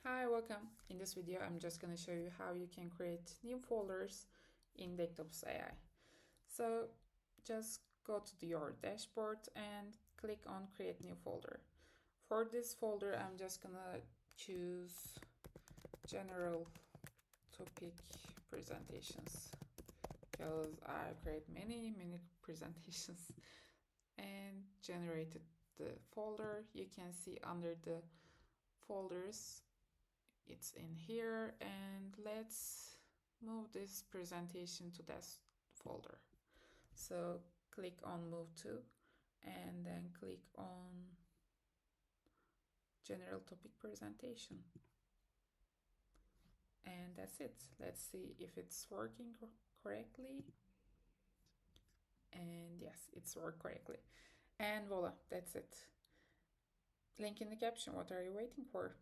Hi, welcome. In this video, I'm just going to show you how you can create new folders in Decktopus AI. So just go to your dashboard and click on create new folder. For this folder, I'm just going to choose general topic presentations because I create many presentations and generated the folder. You can see under the folders it's in here, and let's move this presentation to this folder. So click on move to and then click on general topic presentation, and that's it. Let's see if it's working correctly. And yes, it's worked correctly, and voila, that's it. Link in the caption. What are you waiting for?